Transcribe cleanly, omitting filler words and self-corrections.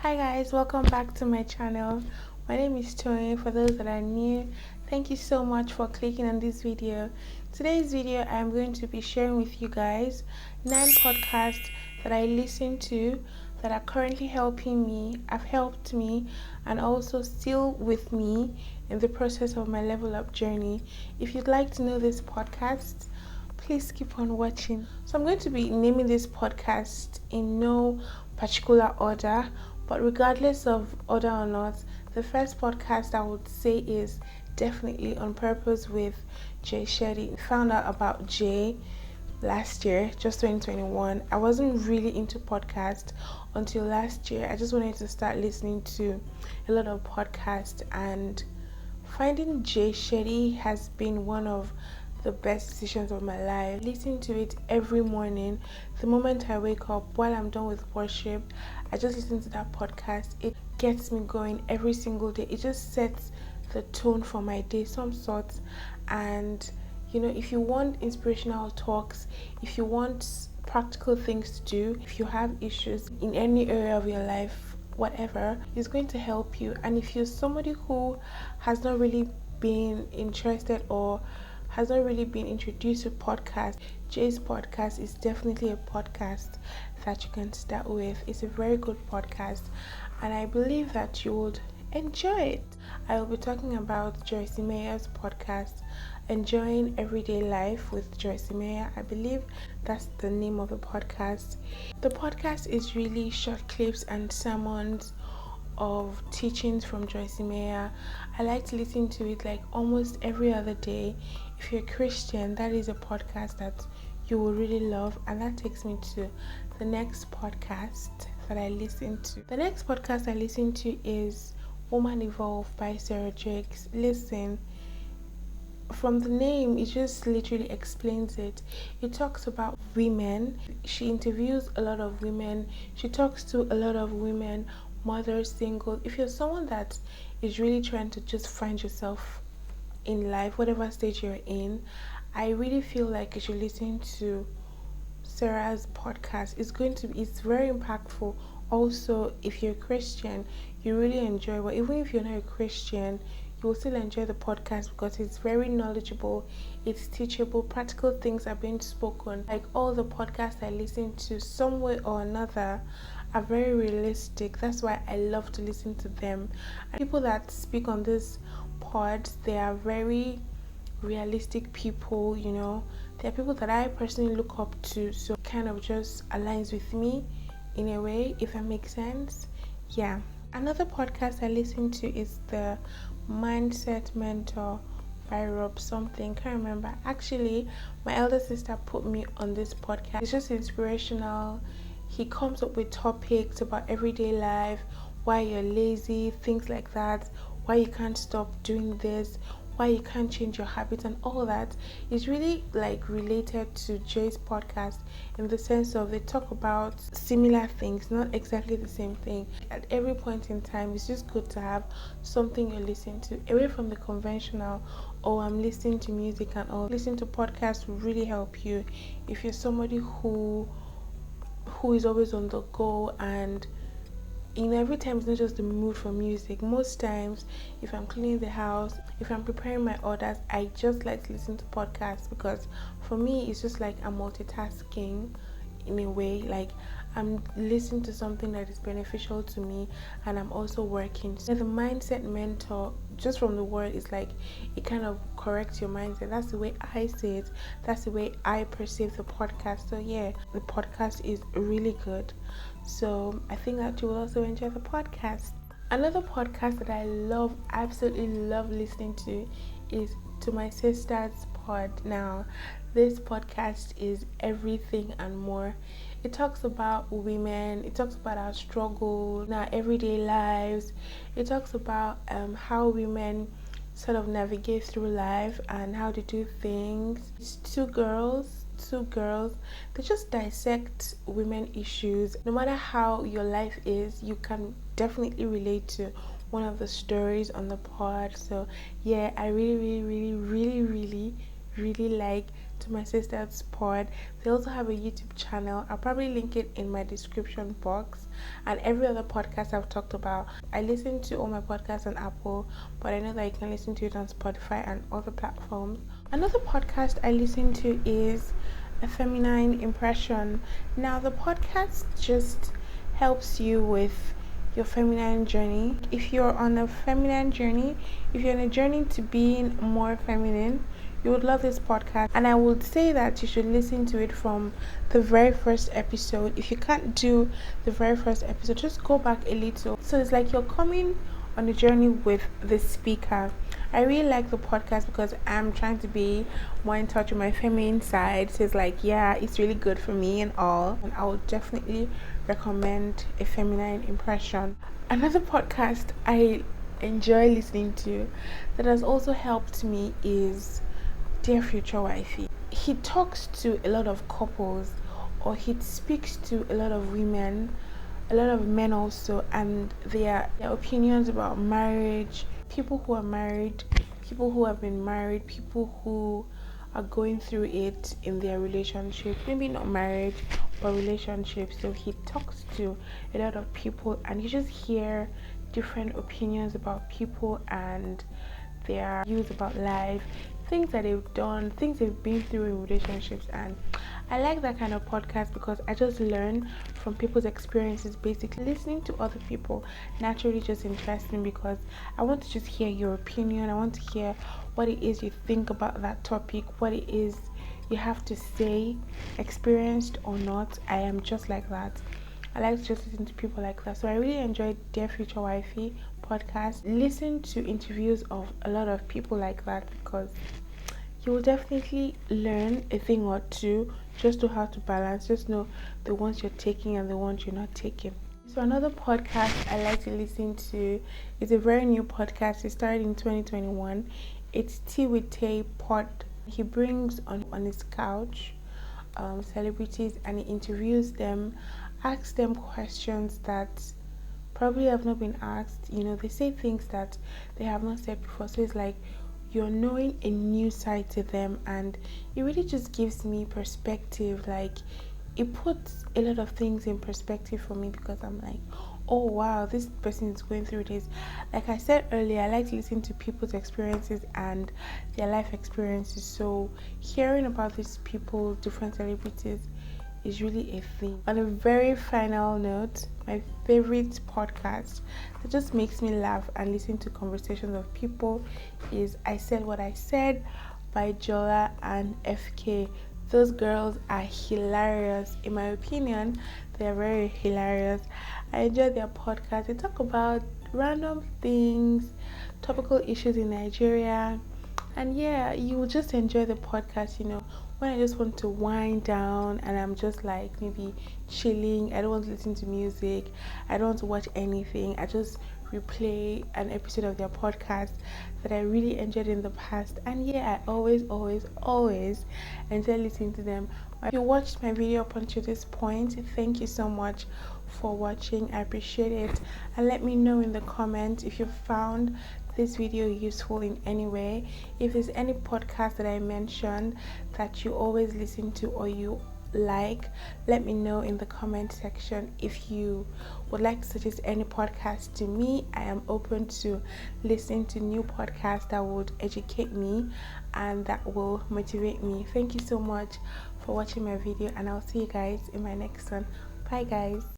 Hi guys, welcome back to my channel. My name is Tony. For those that are new, thank you so much for clicking on this video. Today's video I'm going to be sharing with you guys 9 podcasts that I listen to that are currently helping me, have helped me, and also still with me in the process of my level up journey. If you'd like to know this podcast, please keep on watching. So I'm going to be naming this podcast in no particular order, but regardless of order or not, the first podcast I would say is definitely On Purpose with Shetty. I found out about Jay last year, just 2021. I wasn't really into podcast until last year. I just wanted to start listening to a lot of podcasts, and finding Jay Shetty has been one of the best decisions of my life. Listen to it every morning. The moment I wake up, while I'm done with worship, I just listen to that podcast. It gets me going every single day. It just sets the tone for my day, some sorts. And if you want inspirational talks, if you want practical things to do, if you have issues in any area of your life, whatever, is going to help you. And if you're somebody who has not really been interested or has not really been introduced to podcast, Jay's podcast is definitely a podcast that you can start with. It's a very good podcast, and I believe that you would enjoy it. I will be talking about Joyce Meyer's podcast, Enjoying Everyday Life with Joyce Meyer. I believe that's the name of the podcast. The podcast is really short clips and sermons of teachings from Joyce Meyer. I like to listen to it like almost every other day. If you're a Christian, that is a podcast that you will really love, and that takes me to the next podcast that I listen to. The next podcast I listen to is Woman Evolve by Sarah Jakes. Listen, from the name, it just literally explains it. It talks about women. She interviews a lot of women. She talks to a lot of women, mothers, single. If you're someone that is really trying to just find yourself in life, whatever stage you're in, I really feel like you should listen to Sarah's podcast. It's very impactful. Also, if you're a Christian, you really enjoy it. Even if you're not a Christian, you will still enjoy the podcast because it's very knowledgeable, it's teachable, practical things are being spoken. Like all the podcasts I listen to, some way or another, are very realistic. That's why I love to listen to them. And people that speak on this pod, they are very realistic people. They're people that I personally look up to, so it kind of just aligns with me in a way, if that makes sense. Yeah. Another podcast I listen to is the Mindset Mentor by Rob something, can't remember. Actually, my elder sister put me on this podcast. It's just inspirational. He comes up with topics about everyday life, why you're lazy, things like that, why you can't stop doing this, why you can't change your habits, and all that is really like related to Jay's podcast, in the sense of they talk about similar things, not exactly the same thing. At every point in time, it's just good to have something you listen to away from the conventional, I'm listening to music and all. Listen to podcasts will really help you if you're somebody who is always on the go, and every time it's not just the mood for music. Most times, if I'm cleaning the house, if I'm preparing my orders, I just like to listen to podcasts, because for me it's just like I'm multitasking in a way. Like I'm listening to something that is beneficial to me, and I'm also working. So the Mindset Mentor, just from the word, is like it kind of corrects your mindset. That's the way I see it. That's the way I perceive the podcast. So yeah, the podcast is really good. So I think that you will also enjoy the podcast. Another podcast that I absolutely love listening to, is To My Sister's Pod. Now, this podcast is everything and more. It talks about women, it talks about our struggle in our everyday lives. It talks about how women sort of navigate through life and how they do things. It's two girls, they just dissect women issues. No matter how your life is, you can definitely relate to one of the stories on the pod. So yeah, I really really like to my sister's pod. They also have a YouTube channel. I'll probably link it in my description box. And every other podcast I've talked about, I listen to all my podcasts on Apple, but I know that you can listen to it on Spotify and other platforms. Another podcast I listen to is A Feminine Impression. Now the podcast just helps you with your feminine journey. If you're on a feminine journey, if you're on a journey to being more feminine, you would love this podcast. And I would say that you should listen to it from the very first episode. If you can't do the very first episode, just go back a little. So it's like you're coming on a journey with the speaker. I really like the podcast because I'm trying to be more in touch with my feminine side. So it's like, yeah, it's really good for me and all. And I would definitely recommend A Feminine Impression. Another podcast I enjoy listening to that has also helped me is Dear Future Wifey. He talks to a lot of couples, or he speaks to a lot of women, a lot of men also, and their opinions about marriage, people who are married, people who have been married, people who are going through it in their relationship, maybe not marriage but relationships. So he talks to a lot of people and you just hear different opinions about people and their views about life, things that they've done, things they've been through in relationships. And I like that kind of podcast because I just learn from people's experiences. Basically, listening to other people naturally just interests me because I want to just hear your opinion. I want to hear what it is you think about that topic, what it is you have to say, experienced or not. I am just like that. I like to just listen to people like that. So I really enjoyed Dear Future Wifey podcast. Listen to interviews of a lot of people like that because you will definitely learn a thing or two just to how to balance. Just know the ones you're taking and the ones you're not taking. So another podcast I like to listen to is a very new podcast. It started in 2021. It's Tea with Tay Pod. He brings on his couch celebrities and he interviews them, asks them questions that probably have not been asked. They say things that they have not said before. So it's like you're knowing a new side to them, and it really just gives me perspective. Like, it puts a lot of things in perspective for me because I'm like, oh wow, this person is going through this. Like I said earlier, I like to listen to people's experiences and their life experiences. So hearing about these people, different celebrities, is really a thing. On a very final note, my favorite podcast that just makes me laugh and listen to conversations of people is I Said What I Said by Jola and FK. Those girls are hilarious. In my opinion, they are very hilarious. I enjoy their podcast. They talk about random things, topical issues in Nigeria, and yeah, you will just enjoy the podcast. When I just want to wind down and I'm just like maybe chilling, I don't want to listen to music, I don't want to watch anything, I just replay an episode of their podcast that I really enjoyed in the past. And yeah, I always enjoy listening to them. If you watched my video up until this point, thank you so much for watching. I appreciate it, and let me know in the comments if you found this video useful in any way. If there's any podcast that I mentioned that you always listen to or you like, let me know in the comment section. If you would like to suggest any podcast to me, I am open to listening to new podcasts that would educate me and that will motivate me. Thank you so much for watching my video, and I'll see you guys in my next one. Bye guys.